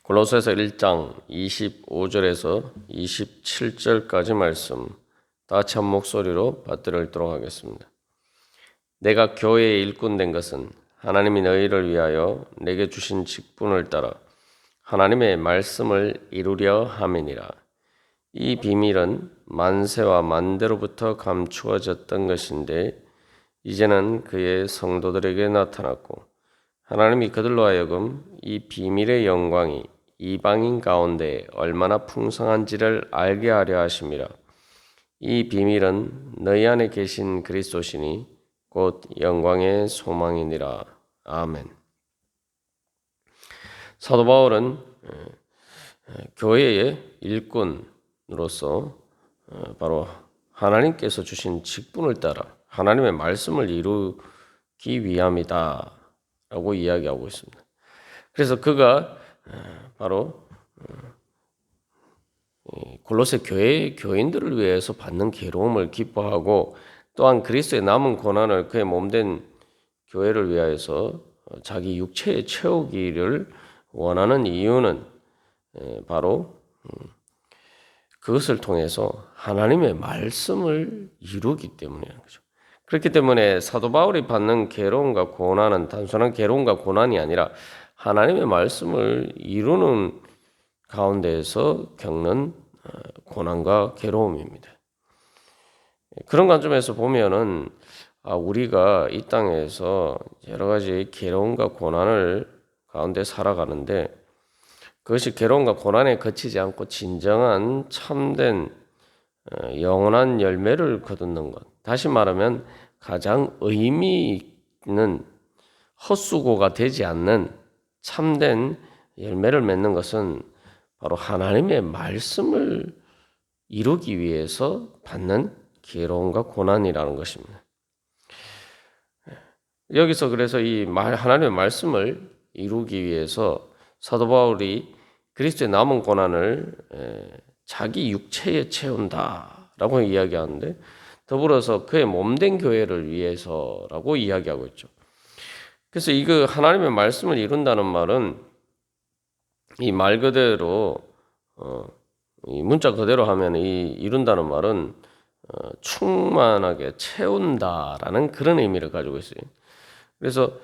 골로새서 1장 25절에서 27절까지 말씀 다 같이 한 목소리로 받들어 읽도록 하겠습니다. 내가 교회의 일꾼 된 것은 하나님이 너희를 위하여 내게 주신 직분을 따라 하나님의 말씀을 이루려 함이니라. 이 비밀은 만세와 만대로부터 감추어졌던 것인데 이제는 그의 성도들에게 나타났고 하나님이 그들로 하여금 이 비밀의 영광이 이방인 가운데 얼마나 풍성한지를 알게 하려 하심이라. 이 비밀은 너희 안에 계신 그리스도시니 곧 영광의 소망이니라. 아멘. 사도 바울은 교회의 일꾼으로서 바로 하나님께서 주신 직분을 따라 하나님의 말씀을 이루기 위함이다 라고 이야기하고 있습니다. 그래서 그가 바로 골로새 교회의 교인들을 위해서 받는 괴로움을 기뻐하고 또한 그리스도의 남은 고난을 그의 몸된 교회를 위하여서 자기 육체에 채우기를 원하는 이유는 바로 그것을 통해서 하나님의 말씀을 이루기 때문이라는 거죠. 그렇기 때문에 사도 바울이 받는 괴로움과 고난은 단순한 괴로움과 고난이 아니라 하나님의 말씀을 이루는 가운데에서 겪는 고난과 괴로움입니다. 그런 관점에서 보면은 우리가 이 땅에서 여러 가지 괴로움과 고난을 가운데 살아가는데 그것이 괴로움과 고난에 그치지 않고 진정한 참된 영원한 열매를 거두는 것. 다시 말하면 가장 의미 있는 헛수고가 되지 않는 참된 열매를 맺는 것은 바로 하나님의 말씀을 이루기 위해서 받는 괴로움과 고난이라는 것입니다. 여기서 그래서 이 하나님의 말씀을 이루기 위해서 사도 바울이 그리스도의 남은 고난을 자기 육체에 채운다라고 이야기하는데 더불어서 그의 몸된 교회를 위해서라고 이야기하고 있죠. 그래서 이거 하나님의 말씀을 이룬다는 말은 이 말 그대로 이 문자 그대로 하면 이 이룬다는 말은 충만하게 채운다라는 그런 의미를 가지고 있어요. 그래서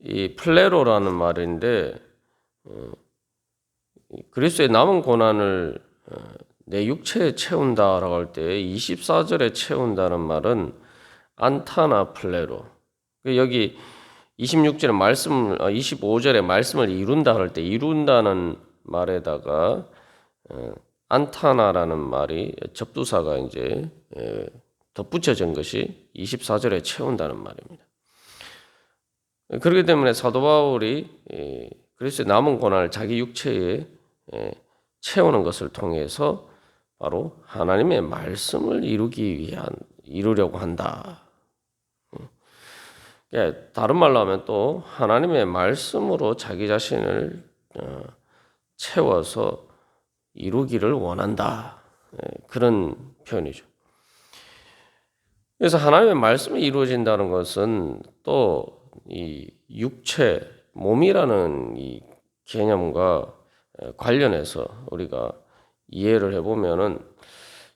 이 플레로라는 말인데 그리스도의 남은 고난을 내 육체에 채운다라고 할 때 24절에 채운다는 말은 안타나 플레로. 여기 26절에 말씀, 25절에 말씀을 이룬다 할 때 이룬다는 말에다가 안타나라는 말이 접두사가 이제 덧붙여진 것이 24절에 채운다는 말입니다. 그렇기 때문에 사도 바울이 그리스도의 남은 고난을 자기 육체에 채우는 것을 통해서 바로 하나님의 말씀을 이루려고 한다. 다른 말로 하면 또 하나님의 말씀으로 자기 자신을 채워서 이루기를 원한다. 그런 표현이죠. 그래서 하나님의 말씀이 이루어진다는 것은 또 이 육체, 몸이라는 이 개념과 관련해서 우리가 이해를 해보면은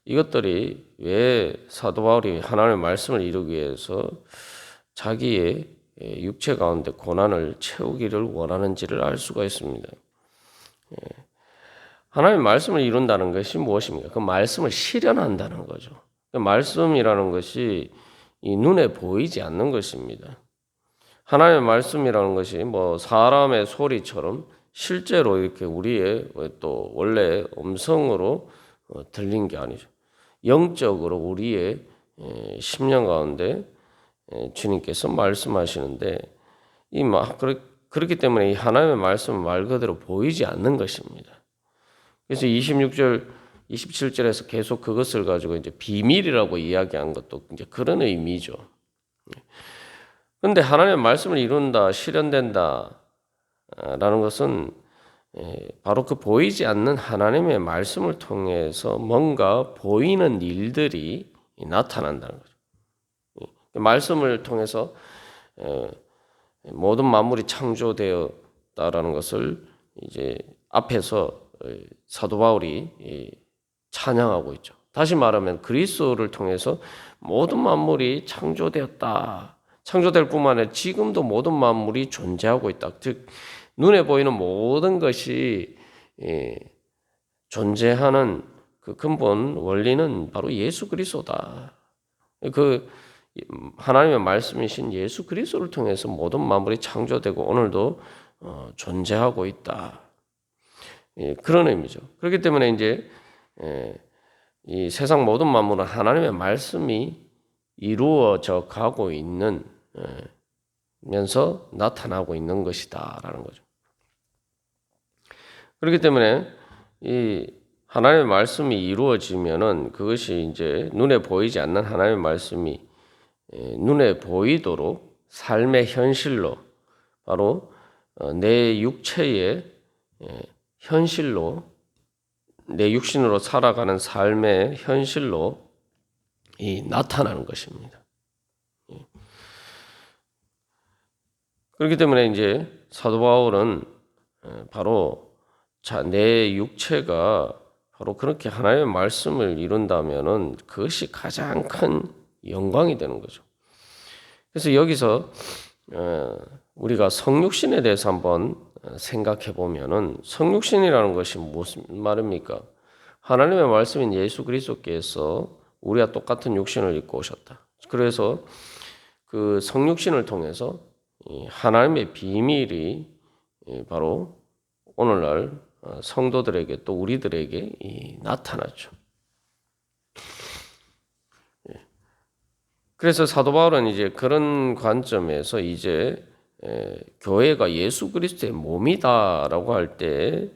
이것들이 왜 사도 바울이 하나님의 말씀을 이루기 위해서 자기의 육체 가운데 고난을 채우기를 원하는지를 알 수가 있습니다. 하나님의 말씀을 이룬다는 것이 무엇입니까? 그 말씀을 실현한다는 거죠. 그 말씀이라는 것이 이 눈에 보이지 않는 것입니다. 하나님의 말씀이라는 것이 뭐 사람의 소리처럼 실제로 이렇게 우리의 또 원래 음성으로 들린 게 아니죠. 영적으로 우리의 심령 가운데 주님께서 말씀하시는데 그렇기 때문에 이 하나님의 말씀은 말 그대로 보이지 않는 것입니다. 그래서 26절, 27절에서 계속 그것을 가지고 이제 비밀이라고 이야기한 것도 이제 그런 의미죠. 그런데 하나님의 말씀을 이룬다, 실현된다 라는 것은 바로 그 보이지 않는 하나님의 말씀을 통해서 뭔가 보이는 일들이 나타난다는 거죠. 말씀을 통해서 모든 만물이 창조되었다라는 것을 이제 앞에서 사도 바울이 찬양하고 있죠. 다시 말하면 그리스도를 통해서 모든 만물이 창조되었다. 창조될 뿐만 아니라 지금도 모든 만물이 존재하고 있다. 즉 눈에 보이는 모든 것이 존재하는 그 근본 원리는 바로 예수 그리스도다. 그 하나님의 말씀이신 예수 그리스도를 통해서 모든 만물이 창조되고 오늘도 존재하고 있다. 그런 의미죠. 그렇기 때문에 이제 이 세상 모든 만물은 하나님의 말씀이 이루어져 가고 있는 면서 나타나고 있는 것이다라는 거죠. 그렇기 때문에 이 하나님의 말씀이 이루어지면은 그것이 이제 눈에 보이지 않는 하나님의 말씀이 눈에 보이도록 삶의 현실로 바로 내 육체의 현실로 내 육신으로 살아가는 삶의 현실로 나타나는 것입니다. 그렇기 때문에 이제 사도 바울은 바로 내 육체가 바로 그렇게 하나님의 말씀을 이룬다면은 그것이 가장 큰 영광이 되는 거죠. 그래서 여기서 우리가 성육신에 대해서 한번 생각해 보면은 성육신이라는 것이 무슨 말입니까? 하나님의 말씀인 예수 그리스도께서 우리와 똑같은 육신을 입고 오셨다. 그래서 그 성육신을 통해서 하나님의 비밀이 바로 오늘날 성도들에게 또 우리들에게 나타났죠. 그래서 사도 바울은 이제 그런 관점에서 이제 교회가 예수 그리스도의 몸이다라고 할 때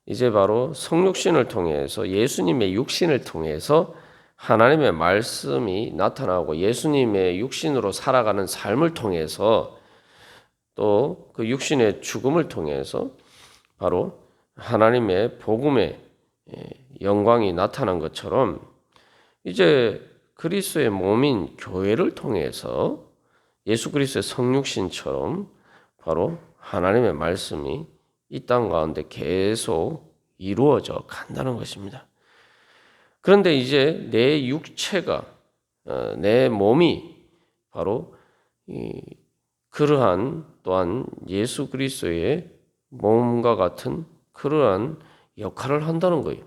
이제 바로 성육신을 통해서 예수님의 육신을 통해서 하나님의 말씀이 나타나고 예수님의 육신으로 살아가는 삶을 통해서 또 그 육신의 죽음을 통해서 바로 하나님의 복음의 영광이 나타난 것처럼 이제 그리스도의 몸인 교회를 통해서 예수 그리스도의 성육신처럼 바로 하나님의 말씀이 이 땅 가운데 계속 이루어져 간다는 것입니다. 그런데 이제 내 육체가 내 몸이 바로 그러한 또한 예수 그리스도의 몸과 같은 그러한 역할을 한다는 거예요.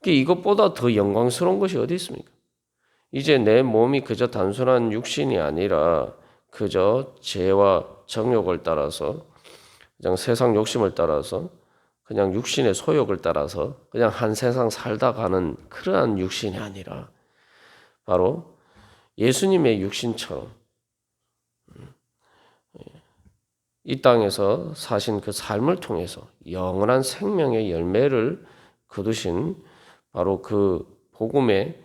이것보다 더 영광스러운 것이 어디 있습니까? 이제 내 몸이 그저 단순한 육신이 아니라 그저 죄와 정욕을 따라서 그냥 세상 욕심을 따라서 그냥 육신의 소욕을 따라서 그냥 한 세상 살다 가는 그러한 육신이 아니라 바로 예수님의 육신처럼 이 땅에서 사신 그 삶을 통해서 영원한 생명의 열매를 거두신 바로 그 복음의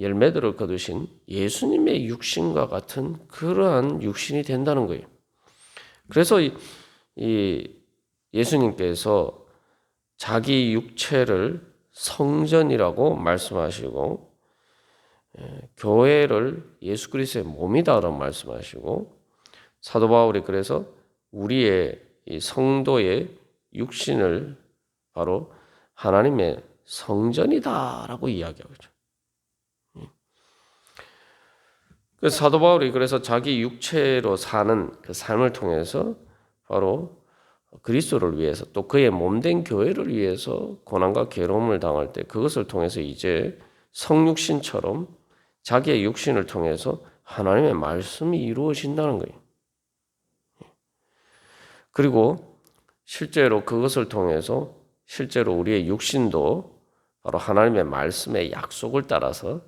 열매들을 거두신 예수님의 육신과 같은 그러한 육신이 된다는 거예요. 그래서 이 예수님께서 자기 육체를 성전이라고 말씀하시고 교회를 예수 그리스도의 몸이다라고 말씀하시고 사도 바울이 그래서 우리의 이 성도의 육신을 바로 하나님의 성전이다라고 이야기하고 있죠. 그래서 사도 바울이 그래서 자기 육체로 사는 그 삶을 통해서 바로 그리스도를 위해서 또 그의 몸된 교회를 위해서 고난과 괴로움을 당할 때 그것을 통해서 이제 성육신처럼 자기의 육신을 통해서 하나님의 말씀이 이루어진다는 거예요. 그리고 실제로 그것을 통해서 실제로 우리의 육신도 바로 하나님의 말씀의 약속을 따라서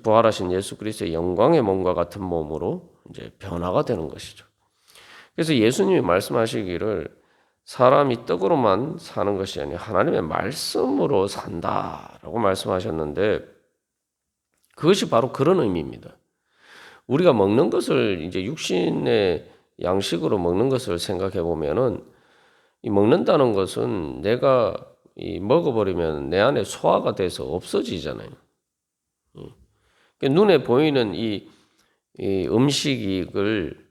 부활하신 예수 그리스도의 영광의 몸과 같은 몸으로 이제 변화가 되는 것이죠. 그래서 예수님이 말씀하시기를 사람이 떡으로만 사는 것이 아니라 하나님의 말씀으로 산다라고 말씀하셨는데 그것이 바로 그런 의미입니다. 우리가 먹는 것을 이제 육신의 양식으로 먹는 것을 생각해 보면은 이 먹는다는 것은 내가 먹어버리면 내 안에 소화가 돼서 없어지잖아요. 눈에 보이는 이 음식을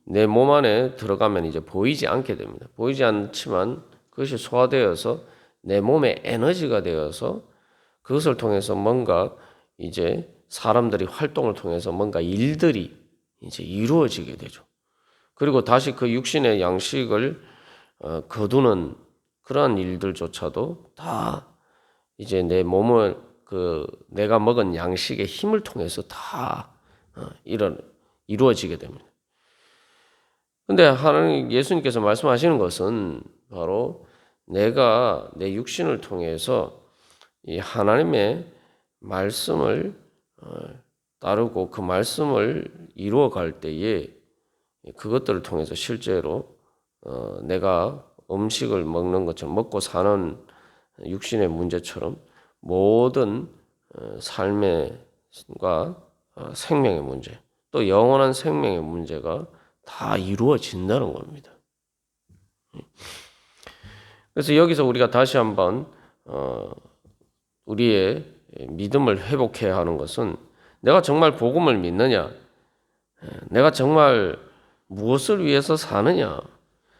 내 몸 안에 들어가면 이제 보이지 않게 됩니다. 보이지 않지만 그것이 소화되어서 내 몸의 에너지가 되어서 그것을 통해서 뭔가 이제 사람들이 활동을 통해서 뭔가 일들이 이제 이루어지게 되죠. 그리고 다시 그 육신의 양식을 거두는 그러한 일들조차도 다 이제 내 몸을 내가 먹은 양식의 힘을 통해서 다 이루어지게 됩니다. 근데 하나님 예수님께서 말씀하시는 것은 바로 내가 내 육신을 통해서 이 하나님의 말씀을 따르고 그 말씀을 이루어 갈 때에 그것들을 통해서 실제로 내가 음식을 먹는 것처럼 먹고 사는 육신의 문제처럼 모든 삶과 생명의 문제 또 영원한 생명의 문제가 다 이루어진다는 겁니다. 그래서 여기서 우리가 다시 한번 우리의 믿음을 회복해야 하는 것은 내가 정말 복음을 믿느냐, 내가 정말 무엇을 위해서 사느냐,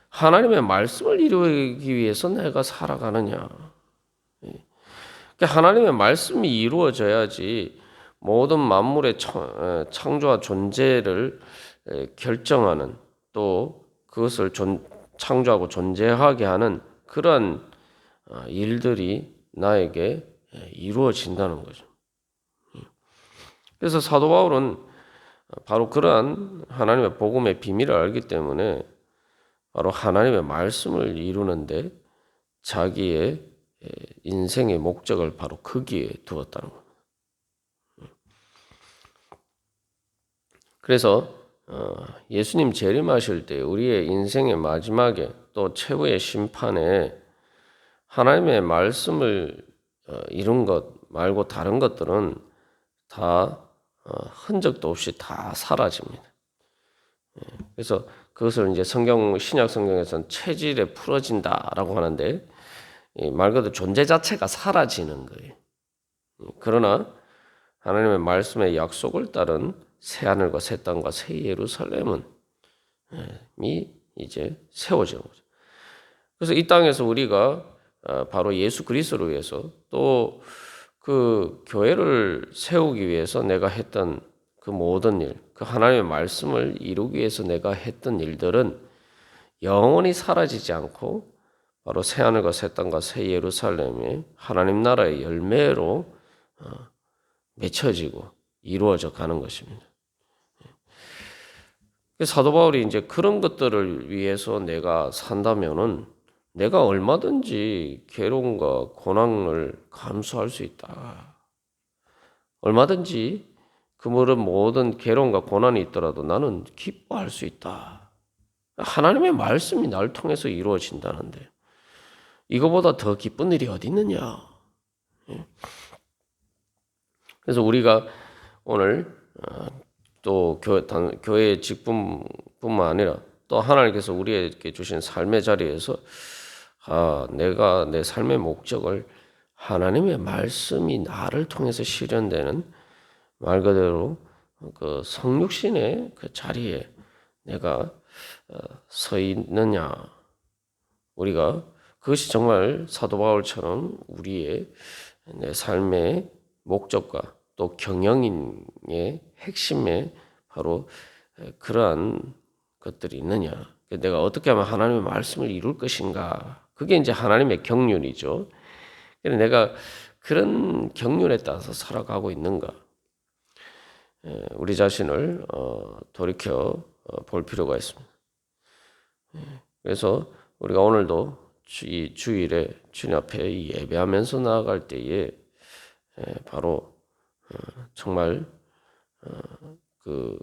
하나님의 말씀을 이루기 위해서 내가 살아가느냐. 하나님의 말씀이 이루어져야지 모든 만물의 창조와 존재를 결정하는 또 그것을 창조하고 존재하게 하는 그러한 일들이 나에게 이루어진다는 거죠. 그래서 사도 바울은 바로 그러한 하나님의 복음의 비밀을 알기 때문에 바로 하나님의 말씀을 이루는데 자기의 인생의 목적을 바로 거기에 두었다는 겁니다. 그래서 예수님 재림하실 때 우리의 인생의 마지막에 또 최후의 심판에 하나님의 말씀을 이룬 것 말고 다른 것들은 다 흔적도 없이 다 사라집니다. 그래서 그것을 이제 신약 성경에서는 체질에 풀어진다라고 하는데 말 그대로 존재 자체가 사라지는 거예요. 그러나 하나님의 말씀의 약속을 따른 새 하늘과 새 땅과 새 예루살렘은 이제 세워지는 거죠. 그래서 이 땅에서 우리가 바로 예수 그리스도를 위해서 또 그 교회를 세우기 위해서 내가 했던 그 모든 일, 그 하나님의 말씀을 이루기 위해서 내가 했던 일들은 영원히 사라지지 않고 바로 새 하늘과 새 땅과 새 예루살렘의 하나님 나라의 열매로 맺혀지고 이루어져 가는 것입니다. 사도 바울이 이제 그런 것들을 위해서 내가 산다면은 내가 얼마든지 괴로움과 고난을 감수할 수 있다. 얼마든지 그 모든 괴로움과 고난이 있더라도 나는 기뻐할 수 있다. 하나님의 말씀이 나를 통해서 이루어진다는데 이거보다 더 기쁜 일이 어디 있느냐. 그래서 우리가 오늘 또 교회 직분뿐만 아니라 또 하나님께서 우리에게 주신 삶의 자리에서 내가 내 삶의 목적을 하나님의 말씀이 나를 통해서 실현되는 말 그대로 그 성육신의 그 자리에 내가 서 있느냐. 우리가 그것이 정말 사도 바울처럼 우리의 내 삶의 목적과 또 경영인의 핵심에 바로 그러한 것들이 있느냐. 내가 어떻게 하면 하나님의 말씀을 이룰 것인가. 그게 이제 하나님의 경륜이죠. 그래서 내가 그런 경륜에 따라서 살아가고 있는가. 우리 자신을 돌이켜 볼 필요가 있습니다. 그래서 우리가 오늘도 이 주일에 주님 앞에 예배하면서 나아갈 때에 바로 정말 그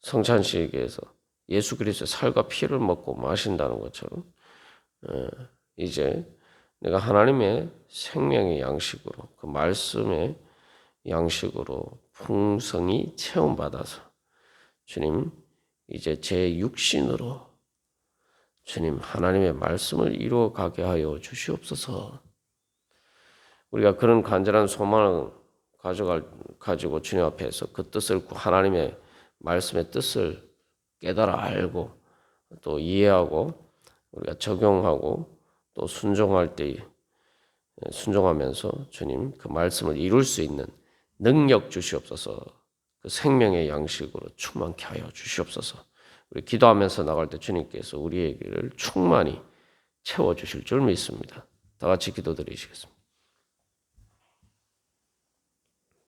성찬식에서 예수 그리스도의 살과 피를 먹고 마신다는 것처럼 이제 내가 하나님의 생명의 양식으로 그 말씀의 양식으로 풍성히 체험받아서 주님 이제 제 육신으로 주님 하나님의 말씀을 이루어가게 하여 주시옵소서. 우리가 그런 간절한 소망을 가지고 주님 앞에서 그 뜻을 하나님의 말씀의 뜻을 깨달아 알고 또 이해하고 우리가 적용하고 또 순종할 때 순종하면서 주님 그 말씀을 이룰 수 있는 능력 주시옵소서. 그 생명의 양식으로 충만케 하여 주시옵소서. 우리 기도하면서 나갈 때 주님께서 우리에게를 충만히 채워 주실 줄 믿습니다. 다 같이 기도드리시겠습니다.